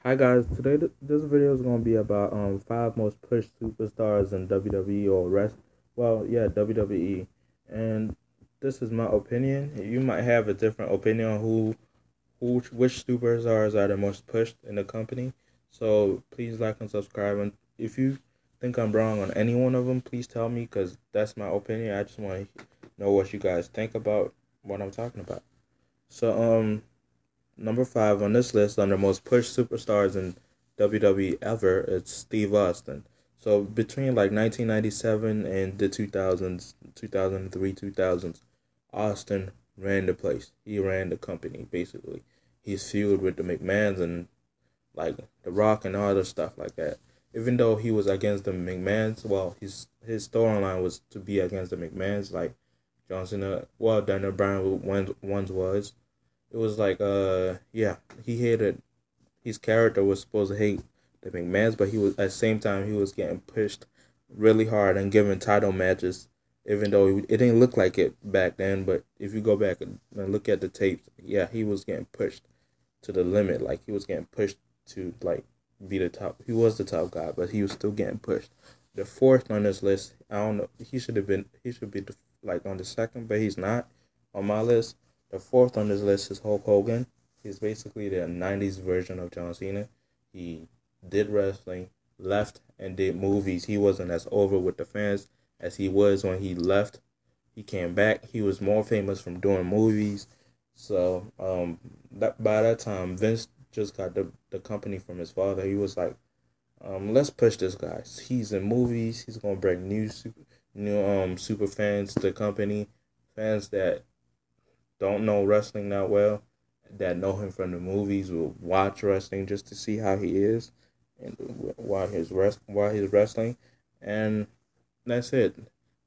Hi guys, today this video is gonna be about five most pushed superstars in WWE or rest. Well, yeah, WWE, and this is my opinion. You might have a different opinion on which superstars are the most pushed in the company. So please like and subscribe. And if you think I'm wrong on any one of them, please tell me because that's my opinion. I just want to know what you guys think about what I'm talking about. So number five on this list on the most pushed superstars in WWE ever, it's Steve Austin. So between like 1997 and the 2000s, 2003, 2000s, Austin ran the place. He ran the company basically. He's feud with the McMahons and like The Rock and all other stuff like that. Even though he was against the McMahons, well, his storyline was to be against the McMahons, like John Cena. Well, Daniel Bryan once was. It was like yeah, he hated his character was supposed to hate the McMahons, but he was at the same time he was getting pushed really hard and given title matches, even though it didn't look like it back then. But if you go back and look at the tapes, yeah, he was getting pushed to the limit. Like he was getting pushed to like be the top. He was the top guy, but he was still getting pushed. The fourth on this list, I don't know. He should have been. He should be like on the second, but he's not on my list. The fourth on this list is Hulk Hogan. He's basically the '90s version of John Cena. He did wrestling, left, and did movies. He wasn't as over with the fans as he was when he left. He came back. He was more famous from doing movies. So that by that time, Vince just got the company from his father. He was like, let's push this guy. He's in movies. He's gonna bring new super fans to the company, fans that don't know wrestling that well, that know him from the movies will watch wrestling just to see how he is, and while he's wrestling, and that's it.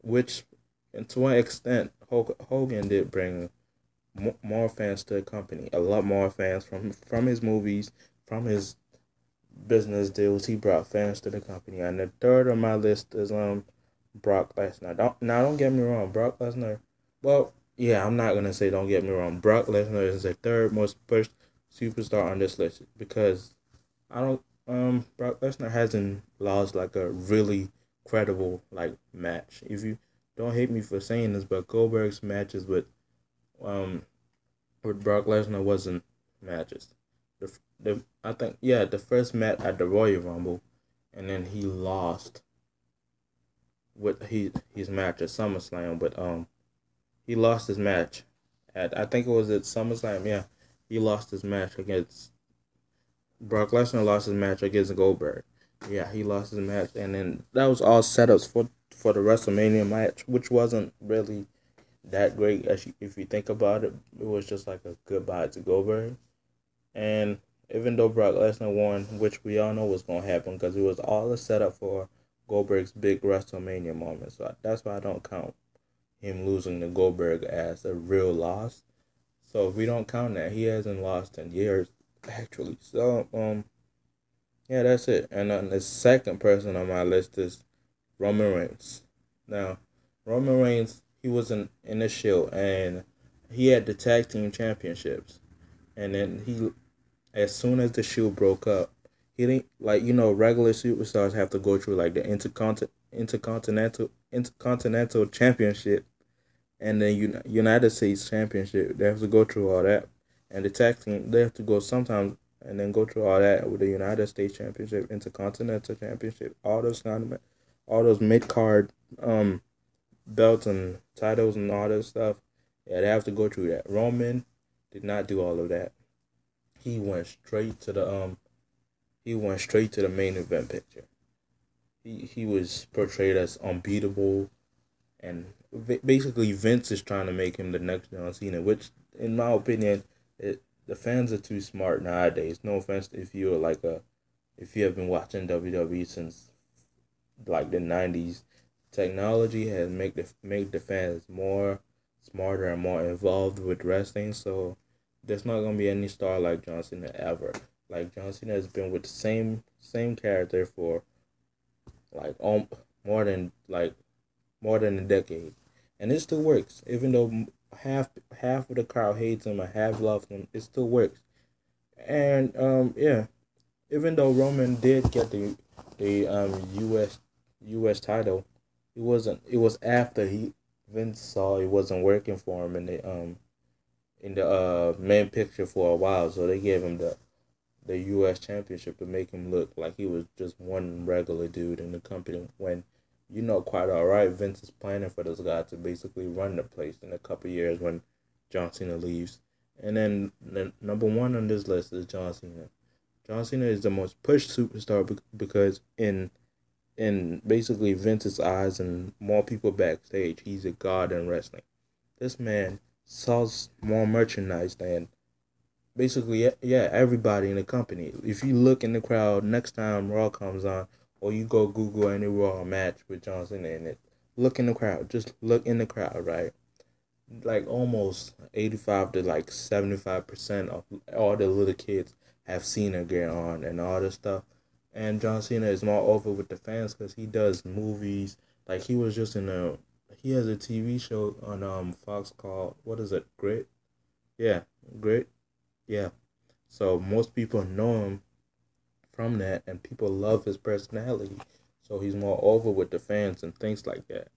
Which, and to an extent, Hogan did bring more fans to the company. A lot more fans from his movies, from his business deals. He brought fans to the company. And the third on my list is Brock Lesnar. Don't get me wrong, Brock Lesnar. Well, yeah, I'm not gonna say don't get me wrong. Brock Lesnar is the third most pushed superstar on this list because I don't Brock Lesnar hasn't lost like a really credible like match. If you don't hate me for saying this, but Goldberg's matches um with Brock Lesnar wasn't matches. The I think yeah the first match at the Royal Rumble, and then he lost with his match at SummerSlam. But he lost his match at I think it was at SummerSlam. Yeah, he lost his match against Brock Lesnar. Lost his match against Goldberg. Yeah, he lost his match, and then that was all setups for the WrestleMania match, which wasn't really that great if you think about it. It was just like a goodbye to Goldberg. And even though Brock Lesnar won, which we all know was going to happen because it was all a setup for Goldberg's big WrestleMania moment. So that's why I don't count him losing to Goldberg as a real loss. So if we don't count that, he hasn't lost in years, actually. So, yeah, that's it. And then the second person on my list is Roman Reigns. Now, Roman Reigns, he was in the Shield, and he had the tag team championships. And then as soon as the Shield broke up, he didn't like regular superstars have to go through like the intercontinental championship and then United States championship. They have to go through all that, and the tag team they have to go sometimes and then go through all that with the United States championship, intercontinental championship, all those mid card belts and titles and all that stuff. Yeah, they have to go through that. Roman did not do all of that. He went straight to the main event picture. He was portrayed as unbeatable, and basically Vince is trying to make him the next John Cena, which, in my opinion, the fans are too smart nowadays. No offense if you have been watching WWE since like the '90s, technology has make the fans more smarter and more involved with wrestling. So there's not gonna be any star like John Cena ever. Like John Cena has been with the same character for like more than like more than a decade, and it still works. Even though half of the crowd hates him and half loves him, it still works. And yeah, Even though Roman did get the US title, it wasn't. It was after he Vince saw it wasn't working for him in the main picture for a while, so they gave him the U.S. championship to make him look like he was just one regular dude in the company. When you know quite all right, Vince is planning for this guy to basically run the place in a couple years when John Cena leaves. And then the number one on this list is John Cena. John Cena is the most pushed superstar because in basically Vince's eyes and more people backstage, he's a god in wrestling. This man sells more merchandise than basically yeah everybody in the company. If you look in the crowd next time Raw comes on, or you go Google any Raw match with John Cena in it, look in the crowd. Just look in the crowd, right? Like almost 85 to like 75% of all the little kids have Cena gear on and all this stuff. And John Cena is more over with the fans because he does movies. Like he was just in a he has a TV show on Fox called what is it? Grit? Yeah, Grit. Yeah. So most people know him from that, and people love his personality. So he's more over with the fans and things like that.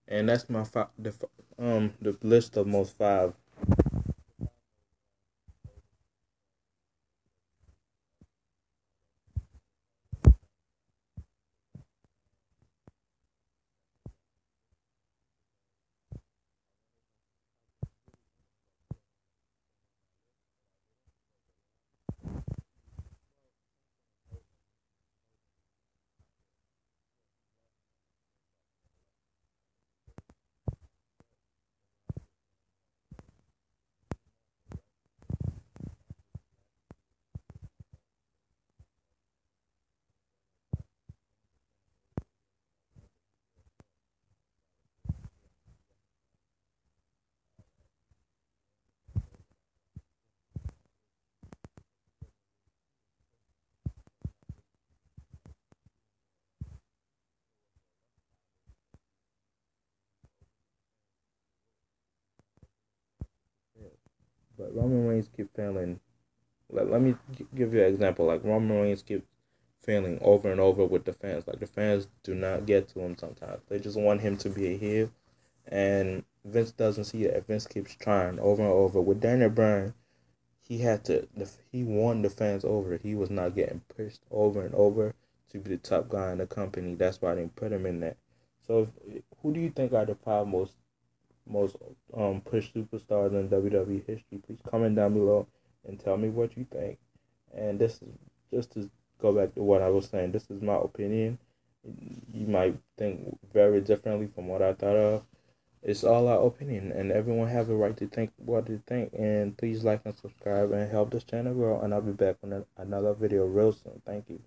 And that's my the list of most five. But Roman Reigns keep failing. Let me give you an example. Like Roman Reigns keep failing over and over with the fans. Like the fans do not get to him sometimes. They just want him to be a heel, and Vince doesn't see that. Vince keeps trying over and over. With Daniel Bryan, he had to. He won the fans over. He was not getting pushed over and over to be the top guy in the company. That's why they put him in there. So, who do you think are the five most pushed superstars in WWE history? Please comment down below and tell me what you think. And this is just to go back to what I was saying. This is my opinion. You might think very differently from what I thought of. It's all our opinion, and everyone have a right to think what they think. And please like and subscribe and help this channel grow. And I'll be back with another video real soon. Thank you.